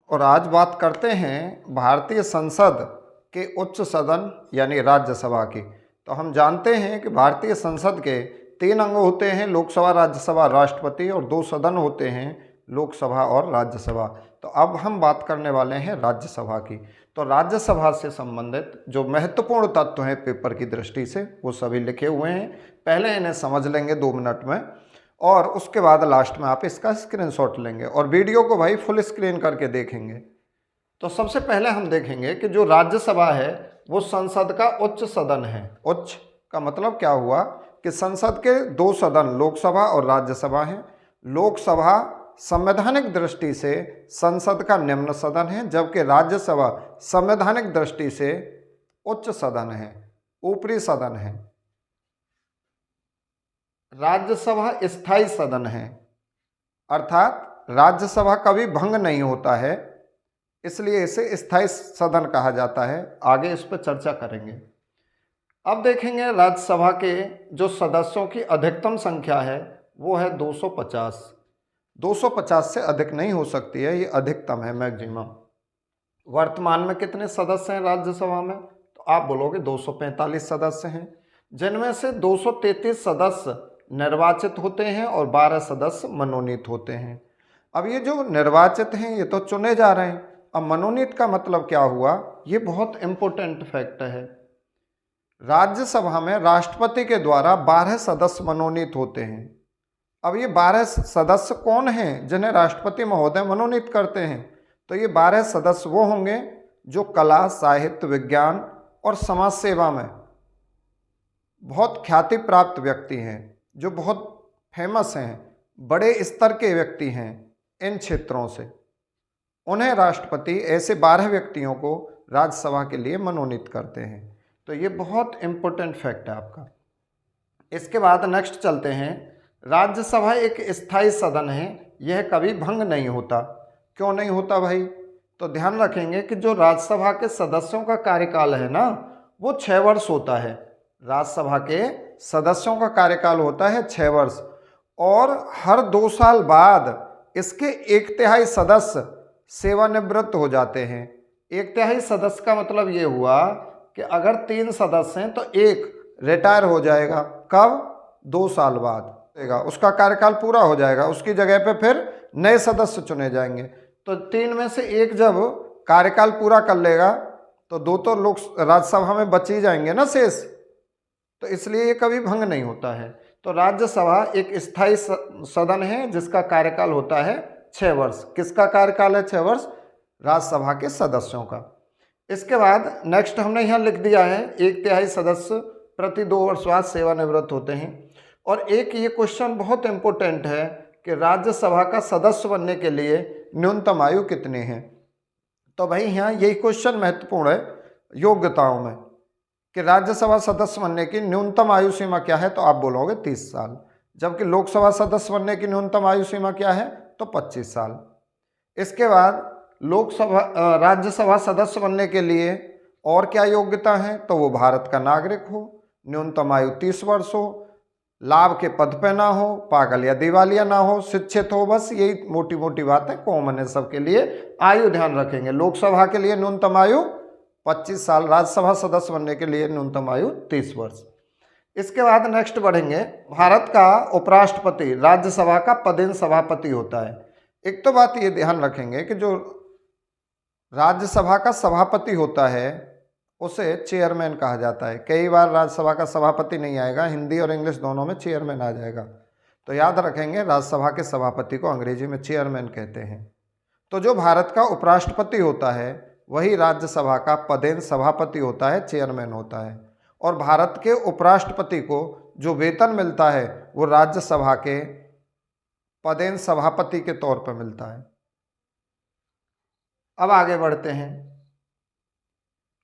और आज बात करते हैं भारतीय संसद के उच्च सदन यानी राज्यसभा की। तो हम जानते हैं कि भारतीय संसद के 3 अंग होते हैं, लोकसभा, राज्यसभा, राष्ट्रपति, और 2 सदन होते हैं, लोकसभा और राज्यसभा। तो अब हम बात करने वाले हैं राज्यसभा की। तो राज्यसभा से संबंधित जो महत्वपूर्ण तत्व हैं पेपर की दृष्टि से वो सभी लिखे हुए हैं। पहले इन्हें समझ लेंगे 2 मिनट में, और उसके बाद लास्ट में आप इसका स्क्रीनशॉट लेंगे और वीडियो को भाई फुल स्क्रीन करके देखेंगे। तो सबसे पहले हम देखेंगे कि जो राज्यसभा है वो संसद का उच्च सदन है। उच्च का मतलब क्या हुआ कि संसद के 2 सदन, लोकसभा और राज्यसभा हैं। लोकसभा संवैधानिक दृष्टि से संसद का निम्न सदन है, जबकि राज्यसभा संवैधानिक दृष्टि से उच्च सदन है, ऊपरी सदन है। राज्यसभा स्थायी सदन है, अर्थात राज्यसभा कभी भंग नहीं होता है, इसलिए इसे स्थायी सदन कहा जाता है। आगे इस पर चर्चा करेंगे। अब देखेंगे राज्यसभा के जो सदस्यों की अधिकतम संख्या है वो है 250। 250 से अधिक नहीं हो सकती है, ये अधिकतम है, मैक्सिमम। वर्तमान में कितने सदस्य हैं राज्यसभा में? तो आप बोलोगे 245 सदस्य हैं, जिनमें से 233 सदस्य निर्वाचित होते हैं और 12 सदस्य मनोनीत होते हैं। अब ये जो निर्वाचित हैं ये तो चुने जा रहे हैं। अब मनोनीत का मतलब क्या हुआ? ये बहुत इंपॉर्टेंट फैक्ट है। राज्यसभा में राष्ट्रपति के द्वारा 12 सदस्य मनोनीत होते हैं। अब ये 12 सदस्य कौन हैं जिन्हें राष्ट्रपति महोदय मनोनीत करते हैं? तो ये 12 सदस्य वो होंगे जो कला, साहित्य, विज्ञान और समाज सेवा में बहुत ख्याति प्राप्त व्यक्ति हैं, जो बहुत फेमस हैं, बड़े स्तर के व्यक्ति हैं इन क्षेत्रों से। उन्हें राष्ट्रपति ऐसे 12 व्यक्तियों को राज्यसभा के लिए मनोनीत करते हैं। तो ये बहुत इम्पोर्टेंट फैक्ट है आपका। इसके बाद नेक्स्ट चलते हैं। राज्यसभा एक स्थायी सदन है, यह कभी भंग नहीं होता। क्यों नहीं होता भाई? तो ध्यान रखेंगे कि जो राज्यसभा के सदस्यों का कार्यकाल है ना, वो 6 वर्ष होता है। राज्यसभा के सदस्यों का कार्यकाल होता है 6 वर्ष, और हर 2 साल बाद इसके 1/3 सदस्य सेवानिवृत्त हो जाते हैं। 1/3 सदस्य का मतलब ये हुआ कि अगर 3 सदस्य हैं तो 1 रिटायर हो जाएगा। कब? 2 साल बाद उसका कार्यकाल पूरा हो जाएगा, उसकी जगह पे फिर नए सदस्य चुने जाएंगे। तो 3 में से 1 जब कार्यकाल पूरा कर लेगा तो 2 तो लोग राज्यसभा में बच ही जाएंगे ना शेष। तो इसलिए ये कभी भंग नहीं होता है। तो राज्यसभा एक स्थायी सदन है जिसका कार्यकाल होता है 6 वर्ष। किसका कार्यकाल है 6 वर्ष? राज्यसभा के सदस्यों का। इसके बाद नेक्स्ट हमने यहाँ लिख दिया है 1/3 सदस्य प्रति 2 वर्ष बाद सेवानिवृत्त होते हैं। और एक ये क्वेश्चन बहुत इंपॉर्टेंट है कि राज्यसभा का सदस्य बनने के लिए न्यूनतम आयु कितनी है? तो भाई यहाँ यही क्वेश्चन महत्वपूर्ण है योग्यताओं में कि राज्यसभा सदस्य बनने की न्यूनतम आयु सीमा क्या है? तो आप बोलोगे 30 साल। जबकि लोकसभा सदस्य बनने की न्यूनतम आयु सीमा क्या है? तो 25 साल। इसके बाद राज्यसभा सदस्य बनने के लिए और क्या योग्यता है? तो वो भारत का नागरिक हो, न्यूनतम आयु 30 वर्ष हो, लाभ के पद पे ना हो, पागल या दिवालिया ना हो, शिक्षित हो। बस यही मोटी मोटी बातें कॉमन है सबके लिए। आयु ध्यान रखेंगे, लोकसभा के लिए न्यूनतम आयु 25 साल, राज्यसभा सदस्य बनने के लिए न्यूनतम आयु 30 वर्ष। इसके बाद नेक्स्ट बढ़ेंगे। भारत का उपराष्ट्रपति राज्यसभा का पदेन सभापति होता है। एक तो बात ये ध्यान रखेंगे कि जो राज्यसभा का सभापति होता है उसे चेयरमैन कहा जाता है। कई बार राज्यसभा का सभापति नहीं आएगा, हिंदी और इंग्लिश दोनों में चेयरमैन आ जाएगा। तो याद रखेंगे राज्यसभा के सभापति को अंग्रेजी में चेयरमैन कहते हैं। तो जो भारत का उपराष्ट्रपति होता है वही राज्यसभा का पदेन सभापति होता है, चेयरमैन होता है। और भारत के उपराष्ट्रपति को जो वेतन मिलता है वो राज्यसभा के पदेन सभापति के तौर पर मिलता है। अब आगे बढ़ते हैं।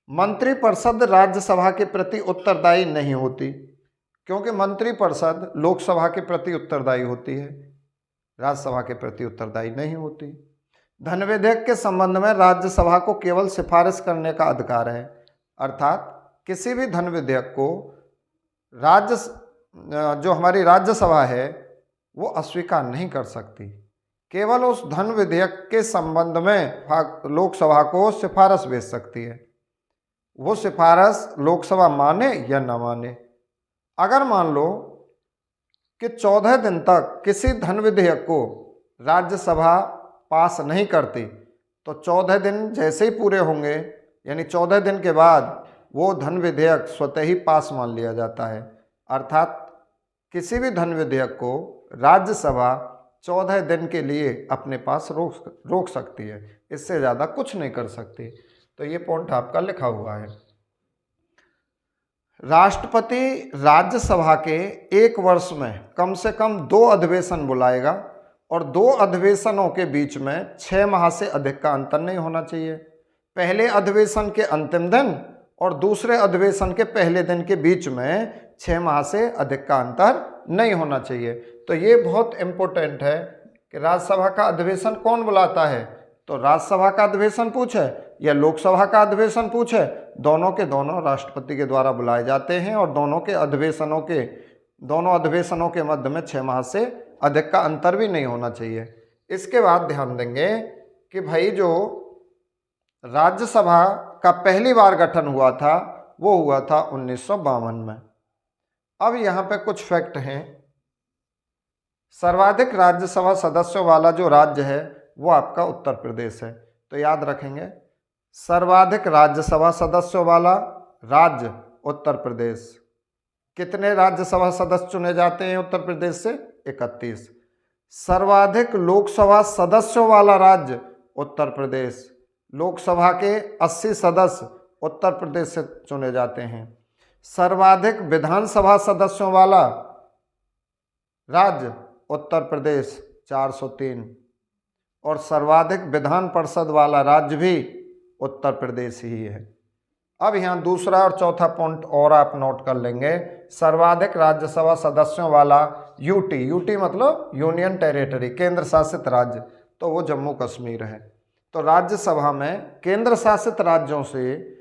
मंत्रिपरिषद राज्यसभा के प्रति उत्तरदायी नहीं होती, क्योंकि मंत्रिपरिषद लोकसभा के प्रति उत्तरदायी होती है, राज्यसभा के प्रति उत्तरदायी नहीं होती। धन विधेयक के संबंध में राज्यसभा को केवल सिफारिश करने का अधिकार है, अर्थात किसी भी धन विधेयक को जो हमारी राज्यसभा है वो अस्वीकार नहीं कर सकती। केवल उस धन विधेयक के संबंध में लोकसभा को सिफारिश भेज सकती है। वो सिफारिश लोकसभा माने या न माने। अगर मान लो कि 14 दिन तक किसी धन विधेयक को राज्यसभा पास नहीं करती, तो 14 दिन जैसे ही पूरे होंगे, यानी 14 दिन के बाद वो धन विधेयक स्वतः ही पास मान लिया जाता है। अर्थात किसी भी धन विधेयक को राज्यसभा 14 दिन के लिए अपने पास रोक सकती है, इससे ज़्यादा कुछ नहीं कर सकती। तो ये पॉइंट आपका लिखा हुआ है। राष्ट्रपति राज्यसभा के एक वर्ष में कम से कम 2 अधिवेशन बुलाएगा और 2 अधिवेशनों के बीच में 6 माह से अधिक का अंतर नहीं होना चाहिए। पहले अधिवेशन के अंतिम दिन और दूसरे अधिवेशन के पहले दिन के बीच में 6 माह से अधिक का अंतर नहीं होना चाहिए। तो ये बहुत इम्पोर्टेंट है कि राज्यसभा का अधिवेशन कौन बुलाता है। तो राज्यसभा का अधिवेशन पूछे या लोकसभा का अधिवेशन पूछे, दोनों के दोनों राष्ट्रपति के द्वारा बुलाए जाते हैं और दोनों अधिवेशनों के मध्य में 6 माह से अधिक का अंतर भी नहीं होना चाहिए। इसके बाद ध्यान देंगे कि भाई जो राज्यसभा का पहली बार गठन हुआ था वो हुआ था 1952 में। अब यहाँ पे कुछ फैक्ट हैं। सर्वाधिक राज्यसभा सदस्यों वाला जो राज्य है वो आपका उत्तर प्रदेश है। तो याद रखेंगे, सर्वाधिक राज्यसभा सदस्यों वाला राज्य उत्तर प्रदेश। कितने राज्यसभा सदस्य चुने जाते हैं उत्तर प्रदेश से? 31। सर्वाधिक लोकसभा सदस्यों वाला राज्य उत्तर प्रदेश। लोकसभा के 80 सदस्य उत्तर प्रदेश से चुने जाते हैं। सर्वाधिक विधानसभा सदस्यों वाला राज्य उत्तर प्रदेश 403 और सर्वाधिक विधान परिषद वाला राज्य भी उत्तर प्रदेश ही है। अब यहाँ दूसरा और चौथा पॉइंट और आप नोट कर लेंगे। सर्वाधिक राज्यसभा सदस्यों वाला यूटी मतलब यूनियन टेरिटरी, केंद्र शासित राज्य, तो वो जम्मू कश्मीर है। तो राज्यसभा में केंद्र शासित राज्यों से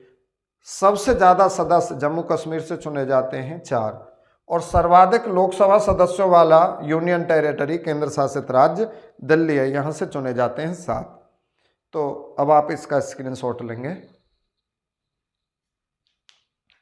सबसे ज़्यादा सदस्य जम्मू कश्मीर से चुने जाते हैं 4 और सर्वाधिक लोकसभा सदस्यों वाला यूनियन टेरिटरी, केंद्र शासित राज्य दिल्ली है, यहाँ से चुने जाते हैं 7। तो अब आप इसका स्क्रीनशॉट लेंगे।